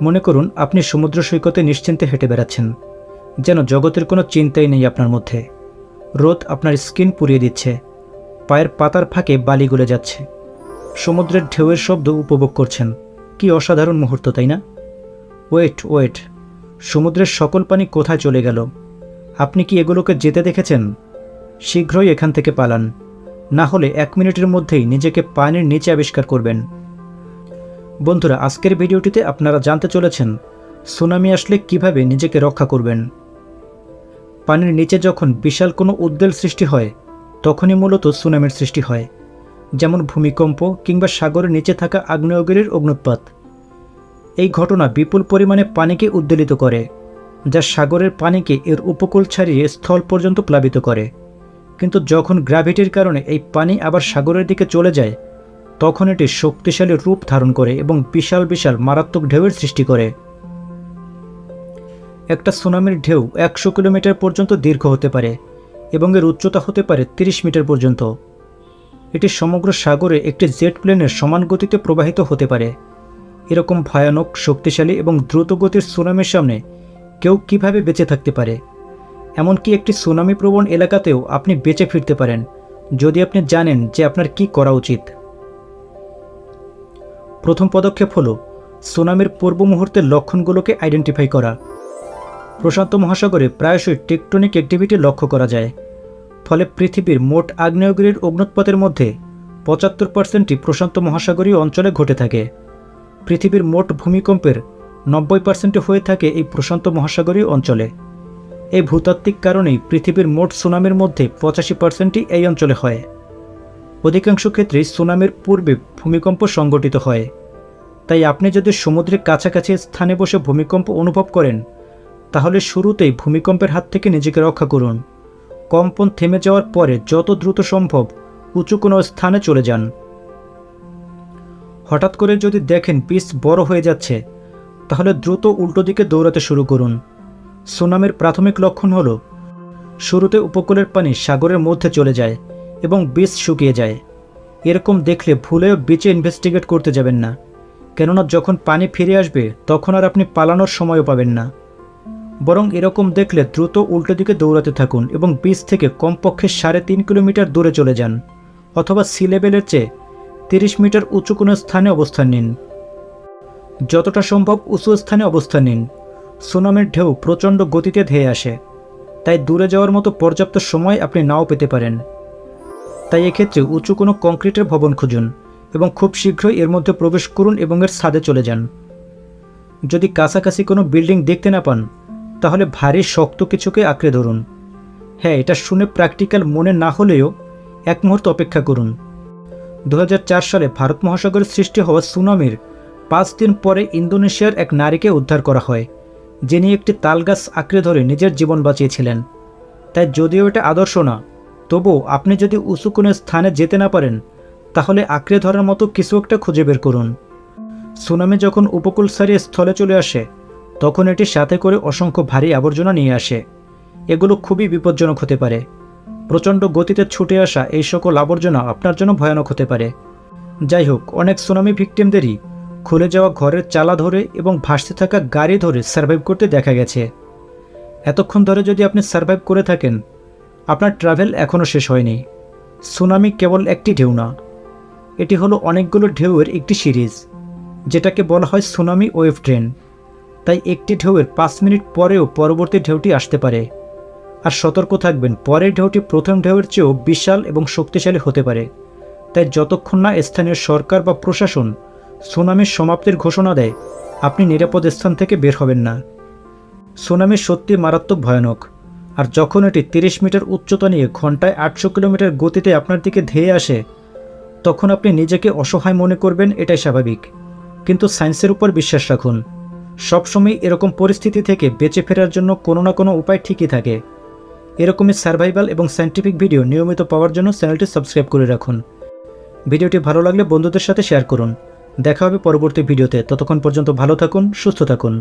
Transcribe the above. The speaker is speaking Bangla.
মনে করুন আপনি সমুদ্র সৈকতে নিশ্চিন্তে হেঁটে বেড়াচ্ছেন, যেন জগতের কোনো চিন্তাই নেই আপনার মধ্যে। রোদ আপনার স্কিন পুড়িয়ে দিচ্ছে, পায়ের পাতার ফাঁকে বালি গলে যাচ্ছে, সমুদ্রের ঢেউয়ের শব্দ উপভোগ করছেন। কি অসাধারণ মুহূর্ত, তাই না? ওয়েট, সমুদ্রের সকল পানি কোথায় চলে গেল? আপনি কি এগুলোকে যেতে দেখেছেন? শীঘ্রই এখান থেকে পালান, না হলে 1 মিনিটের মধ্যেই নিজেকে পানির নিচে আবিষ্কার করবেন। বন্ধুরা, আজকের ভিডিওটিতে আপনারা জানতে চলেছেন সুনামি আসলে কিভাবে নিজেকে রক্ষা করবেন। পানির নিচে যখন বিশাল কোনো উদ্বেল সৃষ্টি হয়, তখনই মূলত সুনামির সৃষ্টি হয়, যেমন ভূমিকম্প কিংবা সাগরের নিচে থাকা আগ্নেয়গিরির অগ্নুৎপাত। এই ঘটনা বিপুল পরিমাণে পানিকে উদ্বেলিত করে, যা সাগরের পানিকে এর উপকূল ছাড়িয়ে স্থল পর্যন্ত প্লাবিত করে। কিন্তু যখন গ্র্যাভিটির কারণে এই পানি আবার সাগরের দিকে চলে যায়, তখন এটি শক্তিশালী রূপ ধারণ করে এবং বিশাল বিশাল মারাত্মক ঢেউয়ের সৃষ্টি করে। একটা সুনামির ঢেউ 100 কিলোমিটার পর্যন্ত দীর্ঘ হতে পারে এবং এর উচ্চতা হতে পারে 30 মিটার পর্যন্ত। এটি সমগ্র সাগরে একটি জেট প্লেনের সমান গতিতে প্রবাহিত হতে পারে। এরকম ভয়ানক, শক্তিশালী এবং দ্রুতগতির সুনামির সামনে কেউ কিভাবে বেঁচে থাকতে পারে? এমনকি একটি সুনামি প্রবণ এলাকাতেও আপনি বেঁচে ফিরতে পারেন, যদি আপনি জানেন যে আপনার কি করা উচিত। প্রথম পদক্ষেপ হল সুনামির পূর্ব মুহূর্তের লক্ষণগুলোকে আইডেন্টিফাই করা। প্রশান্ত মহাসাগরে প্রায়শই টেকটনিক অ্যাক্টিভিটি লক্ষ্য করা যায়। ফলে পৃথিবীর মোট আগ্নেয়গিরির অগ্নুৎপাতের মধ্যে 75%ই প্রশান্ত মহাসাগরীয় অঞ্চলে ঘটে থাকে। পৃথিবীর মোট ভূমিকম্পের 90% হয়ে থাকে এই প্রশান্ত মহাসাগরীয় অঞ্চলে। এই ভূতাত্ত্বিক কারণেই পৃথিবীর মোট সুনামির মধ্যে 85%ই এই অঞ্চলে হয়। অধিকাংশ ক্ষেত্রেই সুনামির পূর্বে ভূমিকম্প সংঘটিত হয়। তাই আপনি যদি সমুদ্রের কাছাকাছি স্থানে বসে ভূমিকম্প অনুভব করেন, তাহলে শুরুতেই ভূমিকম্পের হাত থেকে নিজেকে রক্ষা করুন। কম্পন থেমে যাওয়ার পরে যত দ্রুত সম্ভব উঁচু কোনো স্থানে চলে যান। হঠাৎ করে যদি দেখেন বিচ বড় হয়ে যাচ্ছে, তাহলে দ্রুত উল্টো দিকে দৌড়াতে শুরু করুন। সুনামির প্রাথমিক লক্ষণ হল শুরুতে উপকূলের পানি সাগরের মধ্যে চলে যায় এবং বিচ শুকিয়ে যায়। এরকম দেখলে ভুলেও বিচে ইনভেস্টিগেট করতে যাবেন না, কেননা যখন পানি ফিরে আসবে তখন আর আপনি পালানোর সময়ও পাবেন না। বরং এরকম দেখলে দ্রুত উল্টো দিকে দৌড়াতে থাকুন এবং বিচ থেকে কমপক্ষে 3.5 কিলোমিটার দূরে চলে যান, অথবা সি লেভেলের চেয়ে 30 মিটার উঁচু কোনো স্থানে অবস্থান নিন। যতটা সম্ভব উঁচু স্থানে অবস্থান নিন। সুনামির ঢেউ প্রচণ্ড গতিতে ধেয়ে আসে, তাই দূরে যাওয়ার মতো পর্যাপ্ত সময় আপনি নাও পেতে পারেন। তাই এক্ষেত্রে উঁচু কোনো কংক্রিটের ভবন খুঁজুন এবং খুব শীঘ্রই এর মধ্যে প্রবেশ করুন এবং এর ছাদে চলে যান। যদি কাছাকাছি কোনো বিল্ডিং দেখতে না পান, তাহলে ভারী শক্ত কিছুকে আঁকড়ে ধরুন। হ্যাঁ, এটা শুনে প্র্যাকটিক্যাল মনে না হলেও 1 মুহূর্ত অপেক্ষা করুন। 2004 সালে ভারত মহাসাগরে সৃষ্টি হওয়া সুনামির 5 দিন পরে ইন্দোনেশিয়ার এক নারীকে উদ্ধার করা হয়, যিনি একটি তালগাছ আঁকড়ে ধরে নিজের জীবন বাঁচিয়েছিলেন। তাই যদিও এটা আদর্শ না, তবুও আপনি যদি উঁচু কোনো স্থানে যেতে না পারেন, তাহলে আঁকড়ে ধরার মতো কিছু একটা খুঁজে বের করুন। সুনামি যখন উপকূল ছাড়িয়ে স্থলে চলে আসে, তখন এটি সাথে করে অসংখ্য ভারী আবর্জনা নিয়ে আসে। এগুলো খুবই বিপজ্জনক হতে পারে। প্রচণ্ড গতিতে ছুটে আসা এই সকল আবর্জনা আপনার জন্য ভয়ানক হতে পারে। যাই হোক, অনেক সুনামি ভিকটিমদেরই খুলে যাওয়া ঘরের চালা ধরে এবং ভাসতে থাকা গাড়ি ধরে সার্ভাইভ করতে দেখা গেছে। এতক্ষণ ধরে যদি আপনি সার্ভাইভ করে থাকেন, আপনার ট্রাভেল এখনও শেষ হয়নি। সুনামি কেবল একটি ঢেউ না, এটি হলো অনেকগুলো ঢেউয়ের একটি সিরিজ, যেটাকে বলা হয় সুনামি ওয়েভ ট্রেন। তাই একটি ঢেউয়ের 5 মিনিট পরেও পরবর্তী ঢেউটি আসতে পারে। আর সতর্ক থাকবেন, পরের ঢেউটি প্রথম ঢেউয়ের চেয়েও বিশাল এবং শক্তিশালী হতে পারে। তাই যতক্ষণ না স্থানীয় সরকার বা প্রশাসন সুনামির সমাপ্তির ঘোষণা দেয়, আপনি নিরাপদ স্থান থেকে বের হবেন না। সুনামি সত্যি মারাত্মক ভয়ানক, আর যখন এটি 30 মিটার উচ্চতা নিয়ে ঘন্টায় 800 কিলোমিটার গতিতে আপনার দিকে ধেয়ে আসে, তখন আপনি নিজেকে অসহায় মনে করবেন, এটাই স্বাভাবিক। কিন্তু সায়েন্সের উপর বিশ্বাস রাখুন, সবসময় এরকম পরিস্থিতি থেকে বেঁচে ফেরার জন্য কোনো না কোনো উপায় ঠিকই থাকে। এরকমই সার্ভাইভাল এবং সায়েন্টিফিক ভিডিও নিয়মিত পাওয়ার জন্য চ্যানেলটি সাবস্ক্রাইব করে রাখুন। ভিডিওটি ভালো লাগলে বন্ধুদের সাথে শেয়ার করুন। দেখা হবে পরবর্তী ভিডিওতে। ততক্ষণ পর্যন্ত ভালো থাকুন, সুস্থ থাকুন।